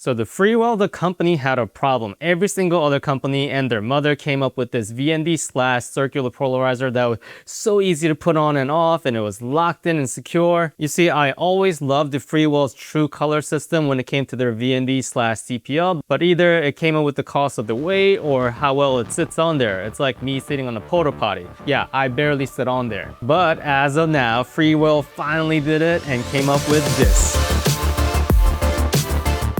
So the Freewell, the company, had a problem. Every single other company and their mother came up with this VND slash circular polarizer that was so easy to put on and off, and it was locked in and secure. You see, I always loved the Freewell's true color system when it came to their VND slash CPL, but either it came up with the cost of the weight or how well it sits on there. It's like me sitting on a porta potty. Yeah, I barely sit on there. But as of now, Freewell finally did it and came up with this.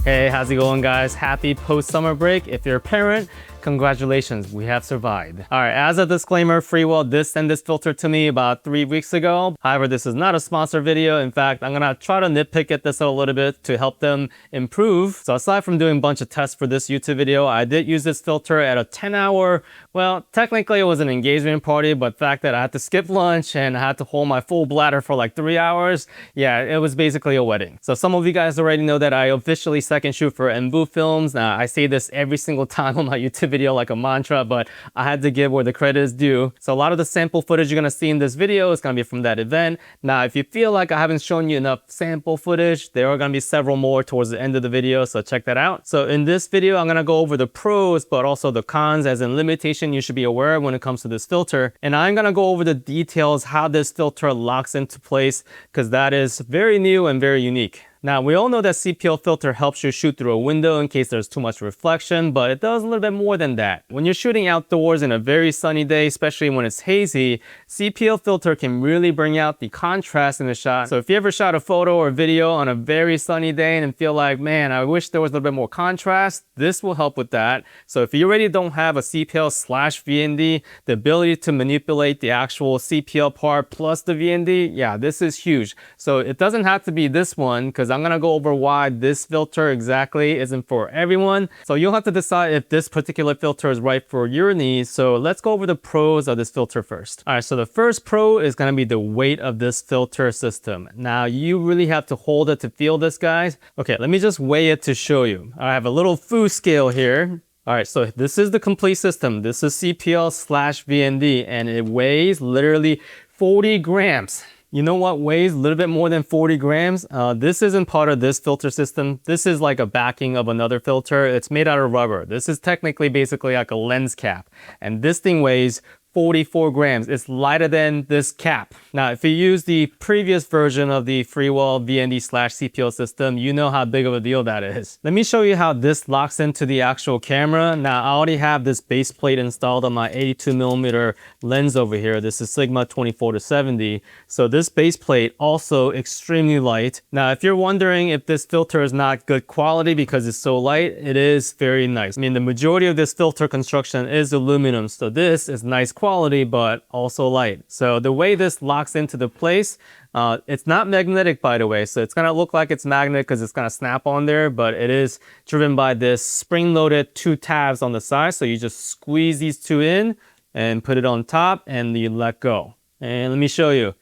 Hey, how's it going, guys? Happy post-summer break. If you're a parent, congratulations, we have survived. All right, as a disclaimer, Freewell did send this filter to me about 3 weeks ago. However, this is not a sponsor video. In fact, I'm gonna try to nitpick at this a little bit to help them improve. So aside from doing a bunch of tests for this YouTube video, I did use this filter at a 10-hour, well, technically it was an engagement party, but the fact that I had to skip lunch and I had to hold my full bladder for like 3 hours, yeah, it was basically a wedding. So some of you guys already know that I officially second shoot for Embu Films. Now, I say this every single time on my YouTube video like a mantra, but I had to give where the credit is due. So a lot of the sample footage you're gonna see in this video is gonna be from that event. Now, if you feel like I haven't shown you enough sample footage, there are gonna be several more towards the end of the video, so check that out. So in this video, I'm gonna go over the pros, but also the cons, as in limitation you should be aware of when it comes to this filter. And I'm gonna go over the details, how this filter locks into place, because that is very new and very unique. Now, we all know that CPL filter helps you shoot through a window in case there's too much reflection, but it does a little bit more than that. When you're shooting outdoors in a very sunny day, especially when it's hazy, CPL filter can really bring out the contrast in the shot. So if you ever shot a photo or video on a very sunny day and feel like, man, I wish there was a little bit more contrast, this will help with that. So if you already don't have a CPL slash VND, the ability to manipulate the actual CPL part plus the VND, yeah, this is huge. So it doesn't have to be this one, because I'm gonna go over why this filter exactly isn't for everyone. So you'll have to decide if this particular filter is right for your needs. So let's go over the pros of this filter first. All right, so the first pro is gonna be the weight of this filter system. Now, you really have to hold it to feel this, guys. Okay, let me just weigh it to show you. I have a little foo scale here. All right, so this is the complete system. This is CPL slash VND, and it weighs literally 40 grams. You know what weighs a little bit more than 40 grams? This isn't part of this filter system. This is like a backing of another filter. It's made out of rubber. This is technically basically like a lens cap. And this thing weighs 44 grams. It's lighter than this cap. Now, if you use the previous version of the Freewell VND slash CPL system, you know how big of a deal that is. Let me show you how this locks into the actual camera. Now, I already have this base plate installed on my 82mm lens over here. This is Sigma 24-70. So this base plate also extremely light. Now, if you're wondering if this filter is not good quality because it's so light, it is very nice. I mean, the majority of this filter construction is aluminum. So this is nice quality, but also light. So the way this locks into the place, it's not magnetic, by the way. So it's gonna look like it's magnetic because it's gonna snap on there, but it is driven by this spring-loaded 2 tabs on the side. So you just squeeze these 2 in and put it on top and you let go. And let me show you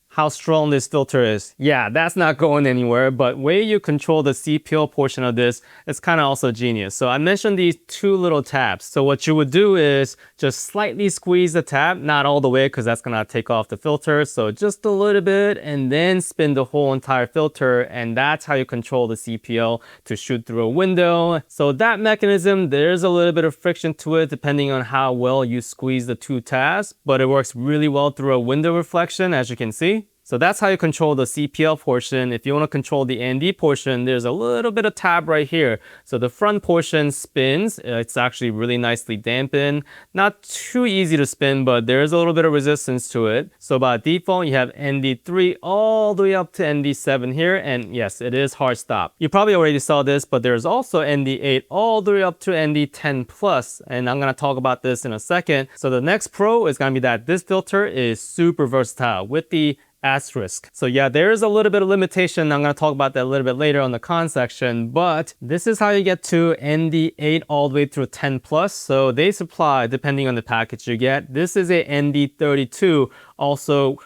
how strong this filter is. Yeah, that's not going anywhere, but way you control the CPL portion of this is kind of also genius. So I mentioned these 2 little tabs. So what you would do is just slightly squeeze the tab, not all the way because that's gonna take off the filter. So just a little bit, and then spin the whole entire filter, and that's how you control the CPL to shoot through a window. So that mechanism, there's a little bit of friction to it depending on how well you squeeze the 2 tabs, but it works really well through a window reflection, as you can see. So that's how you control the CPL portion. If you want to control the ND portion, there's a little bit of tab right here. So the front portion spins. It's actually really nicely dampened. Not too easy to spin, but there's a little bit of resistance to it. So by default, you have ND3 all the way up to ND7 here. And yes, it is hard stop. You probably already saw this, but there's also ND8 all the way up to ND10 plus. And I'm going to talk about this in a second. So the next pro is going to be that this filter is super versatile with the asterisk. So yeah, there is a little bit of limitation. I'm going to talk about that a little bit later on the con section, but this is how you get to ND8 all the way through 10 plus. So they supply, depending on the package you get. This is a ND32, also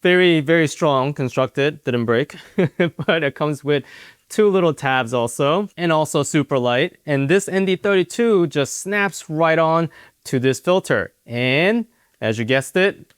very, very strong constructed, didn't break, but it comes with 2 little tabs also, and also super light. And this ND32 just snaps right on to this filter. And as you guessed it,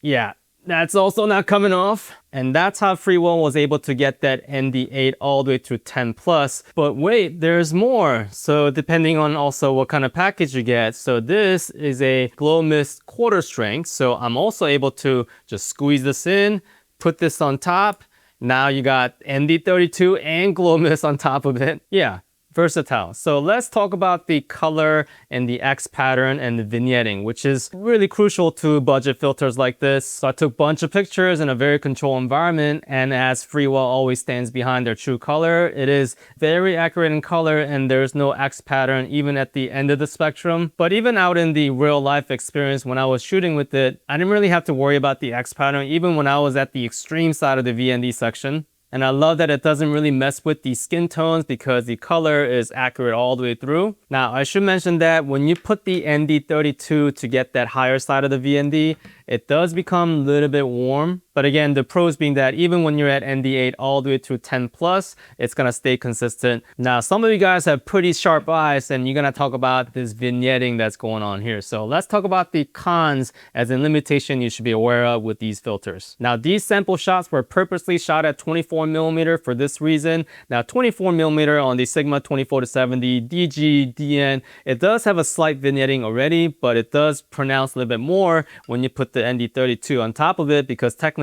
yeah, that's also not coming off. And that's how Freewell was able to get that ND8 all the way to 10 plus. But wait, there's more. So depending on also what kind of package you get. So this is a glow mist quarter strength. So I'm also able to just squeeze this in, put this on top. Now you got ND32 and glow mist on top of it. Yeah. Versatile. So let's talk about the color and the X pattern and the vignetting, which is really crucial to budget filters like this. So I took a bunch of pictures in a very controlled environment, and as Freewell always stands behind their true color, it is very accurate in color and there's no X pattern even at the end of the spectrum. But even out in the real life experience when I was shooting with it, I didn't really have to worry about the X pattern even when I was at the extreme side of the VND section. And I love that it doesn't really mess with the skin tones because the color is accurate all the way through. Now, I should mention that when you put the ND32 to get that higher side of the VND, it does become a little bit warm. But again, the pros being that even when you're at ND8 all the way through 10 plus, it's gonna stay consistent. Now, some of you guys have pretty sharp eyes and you're gonna talk about this vignetting that's going on here. So let's talk about the cons as a limitation you should be aware of with these filters. Now, these sample shots were purposely shot at 24mm for this reason. Now, 24mm on the Sigma 24-70 DG, DN, it does have a slight vignetting already, but it does pronounce a little bit more when you put the ND32 on top of it because technically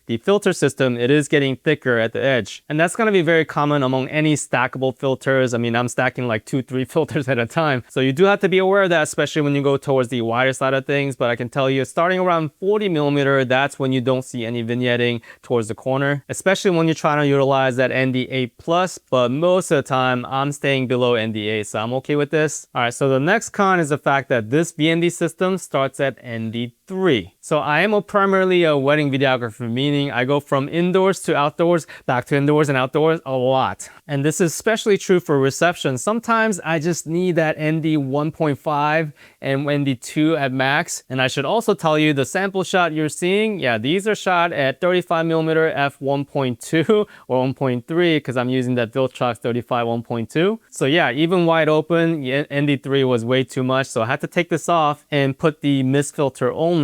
the filter system, it is getting thicker at the edge. And that's gonna be very common among any stackable filters. I mean, I'm stacking like 2-3 filters at a time. So you do have to be aware of that, especially when you go towards the wider side of things. But I can tell you, starting around 40mm, that's when you don't see any vignetting towards the corner, especially when you're trying to utilize that ND8 plus. But most of the time, I'm staying below ND8, so I'm okay with this. All right, so the next con is the fact that this VND system starts at ND3. So I am primarily a wedding videographer, meaning I go from indoors to outdoors, back to indoors and outdoors a lot. And this is especially true for reception. Sometimes I just need that ND 1.5 and ND 2 at max. And I should also tell you the sample shot you're seeing, yeah, these are shot at 35mm f 1.2 or 1.3 because I'm using that Viltrox 35 1.2. So yeah, even wide open, ND3 was way too much. So I had to take this off and put the mist filter only.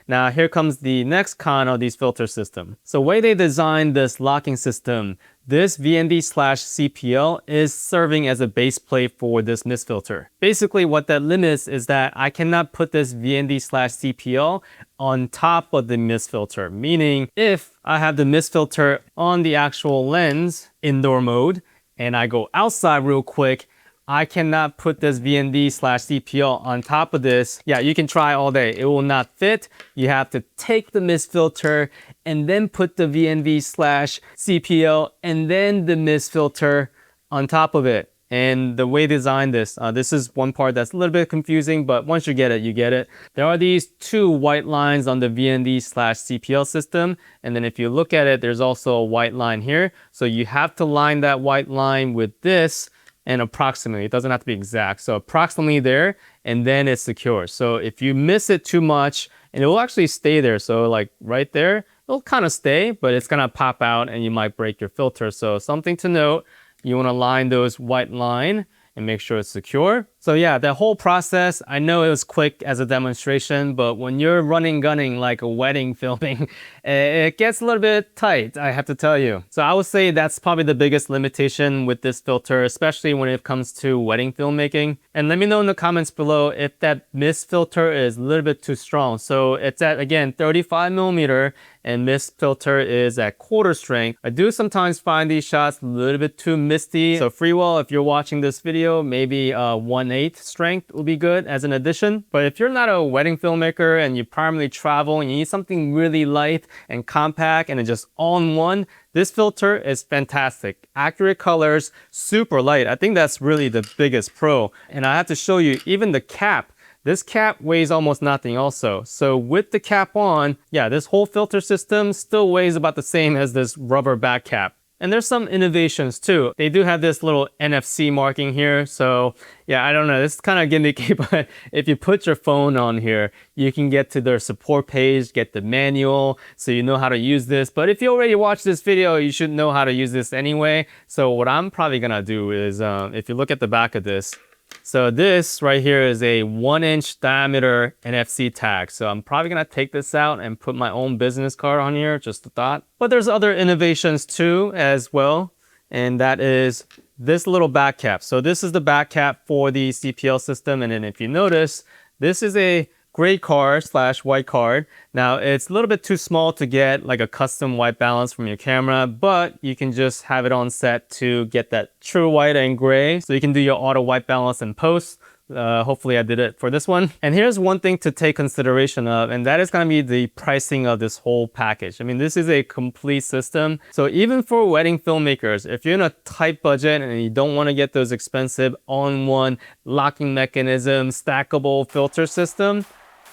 Now here comes the next con of these filter system. So the way they designed this locking system, this VND/CPL is serving as a base plate for this mist filter. Basically what that limits is that I cannot put this VND/CPL on top of the mist filter. Meaning if I have the mist filter on the actual lens, indoor mode, and I go outside real quick, I cannot put this VND/CPL on top of this. Yeah, you can try all day. It will not fit. You have to take the mist filter and then put the VND/CPL and then the mist filter on top of it. And the way they designed this, this is one part that's a little bit confusing, but once you get it, you get it. There are these two white lines on the VND/CPL system. And then if you look at it, there's also a white line here. So you have to line that white line with this and approximately, it doesn't have to be exact. So approximately there, and then it's secure. So if you miss it too much, and it will actually stay there. So like right there, it'll kind of stay, but it's gonna pop out and you might break your filter. So something to note, you wanna line those white line and make sure it's secure. So yeah, that whole process, I know it was quick as a demonstration, but when you're running gunning like a wedding filming, it gets a little bit tight, I have to tell you. So I would say that's probably the biggest limitation with this filter, especially when it comes to wedding filmmaking. And let me know in the comments below if that mist filter is a little bit too strong. So it's at, again, 35mm and mist filter is at quarter strength. I do sometimes find these shots a little bit too misty. So Freewell, if you're watching this video, maybe 1/8 strength will be good as an addition. But if you're not a wedding filmmaker and you primarily travel and you need something really light and compact and just all-in-one, this filter is fantastic. Accurate colors, super light. I think that's really the biggest pro. And I have to show you even the cap. This cap weighs almost nothing also. So with the cap on, yeah, this whole filter system still weighs about the same as this rubber back cap. And there's some innovations too. They do have this little NFC marking here. So yeah, I don't know, this is kind of gimmicky, but if you put your phone on here, you can get to their support page, get the manual, so you know how to use this. But if you already watched this video, you should know how to use this anyway. So what I'm probably gonna do is, if you look at the back of this, So this right here is a 1-inch diameter NFC tag. So I'm probably gonna take this out and put my own business card on here, just a thought. But there's other innovations too as well. And that is this little back cap. So this is the back cap for the CPL system. And then if you notice, this is a gray card / white card. Now it's a little bit too small to get like a custom white balance from your camera, but you can just have it on set to get that true white and gray. So you can do your auto white balance in post. Hopefully I did it for this one. And here's one thing to take consideration of, and that is going to be the pricing of this whole package. I mean, this is a complete system. So even for wedding filmmakers, if you're in a tight budget and you don't want to get those expensive all-in-one locking mechanism, stackable filter system,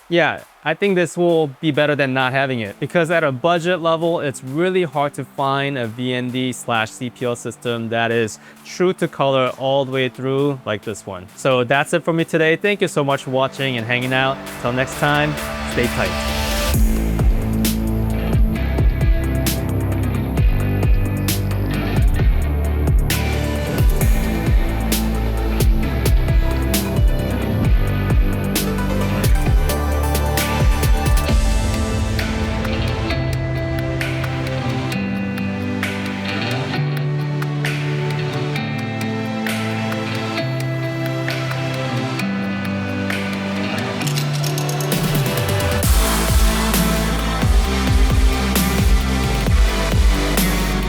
yeah, I think this will be better than not having it, because at a budget level, it's really hard to find a VND / CPL system that is true to color all the way through like this one. So that's it for me today. Thank you so much for watching and hanging out. Till next time, stay tight.